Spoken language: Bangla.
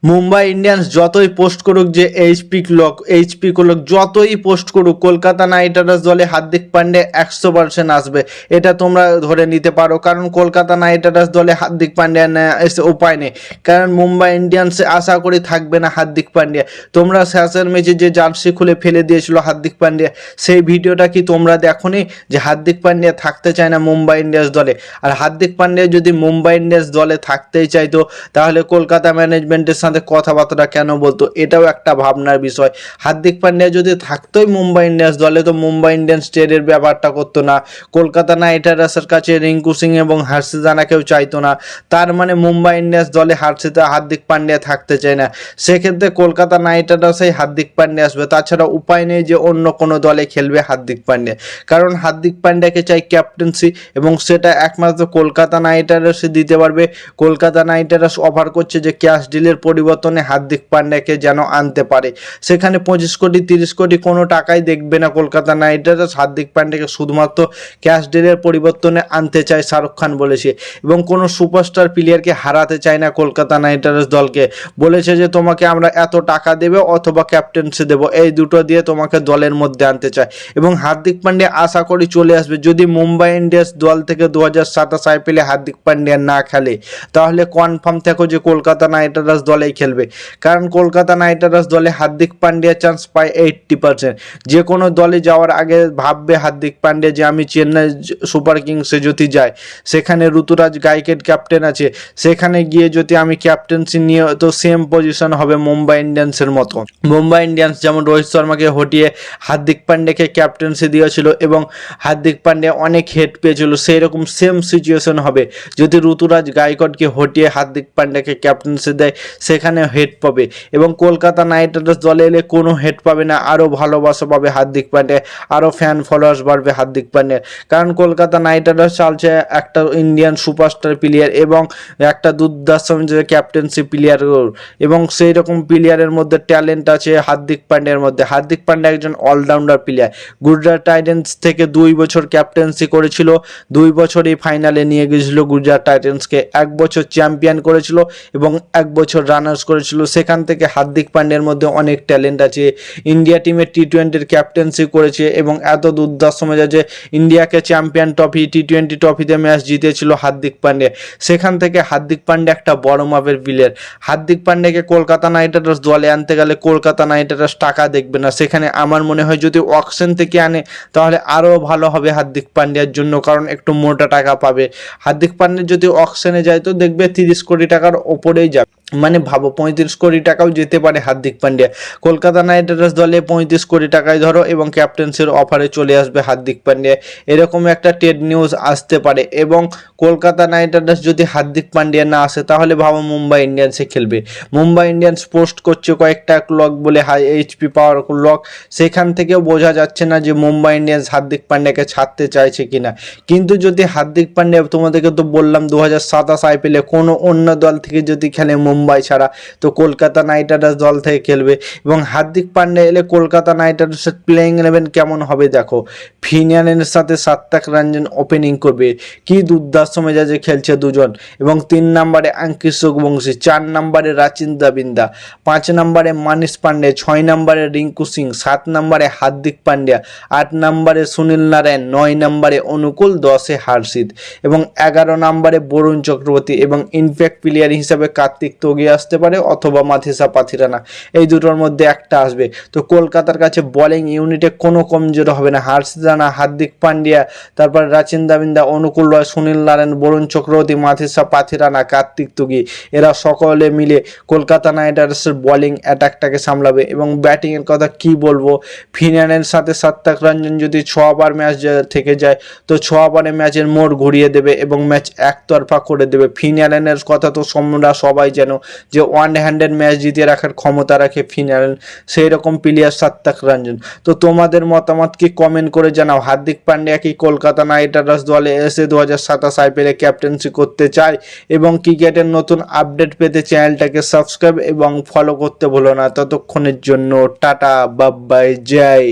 মুম্বাই ইন্ডিয়ান্স যতই পোস্ট করুক যে এইচপি ক্লক যতই পোস্ট করুক, কলকাতা নাইট রাইডার্স দলে হার্দিক পান্ডে 100% আসবে, এটা তোমরা ধরে নিতে পারো। কারণ কলকাতা নাইট রাইডার্স দলে হার্দিক পান্ডিয়া এসে উপায় নেই, কারণ মুম্বাই ইন্ডিয়ান্সে আশা করি থাকবে না হার্দিক পান্ডিয়া। তোমরা শেষের ম্যাচে যে জার্সি খুলে ফেলে দিয়েছিল হার্দিক পান্ডিয়া, সেই ভিডিওটা কি তোমরা দেখোনি যে হার্দিক পান্ডিয়া থাকতে চায় না মুম্বাই ইন্ডিয়ান্স দলে? আর হার্দিক পান্ডিয়া যদি মুম্বাই ইন্ডিয়ান্স দলে থাকতেই চাইতো, তাহলে কলকাতা ম্যানেজমেন্টের সাথে কথাবার্তা কেন বলতো? এটাও একটা ভাবনার বিষয়। হার্দিক পান্ডিয়া যদি থাকতোই মুম্বাই ইন্ডিয়ান্স দলে, তো মুম্বাই ইন্ডিয়ান্স ট্রেডের ব্যাপারটা করতো না, কলকাতা নাইট রাইডার্সের কাছে রিঙ্কু সিং এবং হর্ষিত রানাকেও চাইতো না। তার মানে মুম্বাই ইন্ডিয়ান্স দলে হার্দিক পান্ডিয়া থাকতে চায় না, সেক্ষেত্রে কলকাতা নাইট রাইডার্সেই হার্দিক পান্ডিয়া আসবে। তাছাড়া উপায় নেই যে অন্য কোনো দলে খেলবে হার্দিক পান্ডিয়া, কারণ হার্দিক পান্ডিয়াকে চাই ক্যাপ্টেন্সি, এবং সেটা একমাত্র কলকাতা নাইট রাইডার্সই দিতে পারবে। কলকাতা নাইট রাইডার্স অফার করছে যে ক্যাশ ডিলের পরিবর্তনে হার্দিক পান্ডিয়াকে যেন আনতে পারে, সেখানে 25 কোটি 30 কোটি কোনো টাকাই দেখবে না কলকাতা নাইট রাইডার্স। হার্দিক পান্ডিয়াকে শুধুমাত্র ক্যাশ ডিলের পরিবর্তনে আনতে চায়, শাহরুখ খান বলেছে। এবং কোনো সুপারস্টার প্লেয়ারকে হারাতে চায় না কলকাতা নাইট রাইডার্স দলকে, বলেছে যে তোমাকে আমরা এত টাকা দেবে অথবা ক্যাপ্টেন্সি দেবো, এই দুটো দিয়ে তোমাকে দলের মধ্যে আনতে চায়। এবং হার্দিক পান্ডিয়া আশা করি চলে আসবে। যদি মুম্বাই ইন্ডিয়ান্স দল থেকে 2027 আইপিএলে হার্দিক পান্ডিয়া না খেলে, তাহলে কনফার্ম থাকো যে কলকাতা নাইট রাইডার্স দলেই খেলবে, কারণ কলকাতা নাইট রাইডার্স দলে হার্দিক পান্ডিয়া চান্স পায় 80%। যে কোনো দলে যাওয়ার আগে ভাববে হার্দিক পান্ডিয়া যে আমি চেন্নাই সুপার কিংসে যদি যাই, সেখানে ঋতুরাজ গাইকেট ক্যাপ্টেন আছে, সেখানে গিয়ে যদি আমি ক্যাপ্টেন্সি নিয়ে, তো সেম পজিশন হবে মুম্বাই ইন্ডিয়ান্সের মতো। মুম্বাই ইন্ডিয়ান্স যেমন রোহিত শর্মাকে হটিয়ে হার্দিক পান্ডিয়াকে ক্যাপ্টেন্সি দিয়েছিল এবং হার্দিক পান্ডিয়া অনেক হেড পেয়েছিল, সেই রকম সেম সিচুয়েশন হবে যদি ঋতুরাজ গাইকটকে হটিয়ে হার্দিক পান্ডিয়াকে ক্যাপ্টেন্সি দেয়, সেখানে হেড পাবে। এবং কলকাতা নাইট রাইডার্স দলে এলে কোনো হেড পাবে না, আরও ভালোবাসা পাবে হার্দিক পান্ডিয়া, আরও ফ্যান ফলোয়ার্স বাড়বে হার্দিক পান্ডিয়া। কারণ কলকাতা নাইট রাইডার্স চালছে একটা ইন্ডিয়ান সুপারস্টার প্লেয়ার এবং একটা দুর্দান্ত ক্যাপ্টেন্সি প্লেয়ার, এবং সেই রকম প্লেয়ারের মধ্যে ট্যালেন্ট আছে হার্দিক পান্ডিয়ার মধ্যে। হার্দিক পান্ডিয়া একজন অলরাউন্ডার প্লেয়ার, গুজরাট টাইটান্স থেকে 2 বছর ক্যাপ্টেন্সি করেছিল, 2 বছরই ফাইনালে নিয়ে গিয়েছিল গুজরাট টাইটান্সকে, 1 বছর চ্যাম্পিয়ন করেছিল এবং 1 বছর রানার্স করেছিল। সেখান থেকে হার্দিক পান্ডিয়ার মধ্যে অনেক ট্যালেন্ট আছে। ইন্ডিয়া টিমের টি20 ক্যাপ্টেন্সি করেছে এবং এত দুর্দান্ত মেজাজে যে ইন্ডিয়াকে চ্যাম্পিয়ন ট্রফি, টি20 ট্রফিতে ম্যাচ জিতেছিল হার্দিক পান্ডিয়া। সেখান থেকে হার্দিক পান্ডিয়া একটা বড় মাপের প্লেয়ার। হার্দিক পান্ডিয়াকে কলকাতা নাইট রাইডার্স দলে আনতে গেলে কলকাতা নাইট রাইডার্স টাকা দেখবে না, সেখানে আমার মনে হয় যদি অকশন থেকে আনে তাহলে আরও ভালো হবে হার্দিক পান্ডিয়ার জন্য, কারণ একটু মোটা টাকা পাবে। হার্দিক পান্ডিয়া যদি অকশনে যায় তো দেখবে 30 কোটি টাকার ওপরেই যাবে, মানে ভাবো 35 কোটি টাকাও যেতে পারে হার্দিক পান্ডিয়া। কলকাতা নাইট রাইডার্স দলে 35 কোটি টাকায় ধরো এবং ক্যাপ্টেন্সির অফারে চলে আসবে হার্দিক পান্ডিয়া, এরকম একটা ট্রেড নিউজ আসতে পারে। এবং কলকাতা নাইট রাইডার্স যদি হার্দিক পান্ডিয়া না আসে, তাহলে ভাবো মুম্বাই ইন্ডিয়ান্সে খেলবে। মুম্বাই ইন্ডিয়ান্স পোস্ট করছে কয়েকটা ক্লক বলে, এইচপি পাওয়ার ক্লক, সেখান থেকেও বোঝা যাচ্ছে না যে মুম্বাই ইন্ডিয়ান্স হার্দিক পান্ডিয়াকে ছাড়তে চাইছে কিনা। কিন্তু যদি হার্দিক পান্ডিয়া, তোমাদেরকে তো বললাম 2027 আইপিএলে কোনো অন্য দল থেকে যদি খেলে মুম্বাই ছাড়া, তো কলকাতা নাইট রাইডার্স দল থেকে খেলবে। এবং হার্দিক পান্ডিয়া এলে কলকাতা নাইট রাইডার্সের প্লেইং 11 কেমন হবে দেখো। ফিনিয়ানের সাথে সাত্তাক রঞ্জন ওপেনিং করবে, কি দুর্দান্ত মেজাজে খেলছে দুজন। এবং 3 নম্বরে আঙ্কিত সুখবংশী, 4 নম্বরে রাচিন্দা বিন্দা, 5 নম্বরে মানিশ পান্ডে, 6 নম্বরে রিঙ্কু সিং, 7 নম্বরে হার্দিক পান্ডিয়া, 8 নম্বরে সুনীল নারায়ণ, 9 নম্বরে অনুকূল, 10-এ হর্ষিত এবং 11 নম্বরে বরুণ চক্রবর্তী। এবং ইনফ্যাক্ট প্লেয়ার হিসাবে কার্তিক তোগি আসতে পারে অথবা মাথিসা পাথিরানা, এই দুটোর মধ্যে একটা আসবে। তো কলকাতার কাছে বোলিং ইউনিটে কোনো কমজোর হবে না। হর্ষিত রানা, হার্দিক পান্ডিয়া, তারপর রাচিন্দা বিন্দা, অনুকূল রয়, সুনীল নারায়ণ, বরুণ চক্রবর্তী, মাথিসা পাথিরানা, কার্তিক তোগি, এরা সকলে মিলে কলকাতা নাইট রাইডার্সের বোলিং অ্যাটাকটাকে সামলাবে। এবং ব্যাটিংয়ের কথা কি বলবো, ফিনিয়ানের সাথে সাত্তাক রঞ্জন যদি 6 ওভার ম্যাচ থেকে যায়, তো 6 ওভারে ম্যাচের মোড় ঘুরিয়ে দেবে এবং ম্যাচ একতরফা করে দেবে। ফিনিয়ানের কথা তো আমরা সবাই জানো যে ওয়ান হ্যান্ডেড ম্যাচ জিতে রাখার ক্ষমতা রাখে ফিনিয়ান, সেই রকম প্লেয়ার সাত্তাক রঞ্জন। তো তোমাদের মতামত কি কমেন্ট করে জানাও। হার্দিক পান্ডিয়া কি কলকাতা নাইট রাইডার্স দলে এসে 2027 আইপিএলে ক্যাপ্টেন্সি করতে চায়? এবং ক্রিকেটের নতুন আপডেট পেতে চ্যানেলটাকে সাবস্ক্রাইব এবং ফলো করতে ভুলো না। ততক্ষণের জন্য টাটা, বাই বাই, জয়।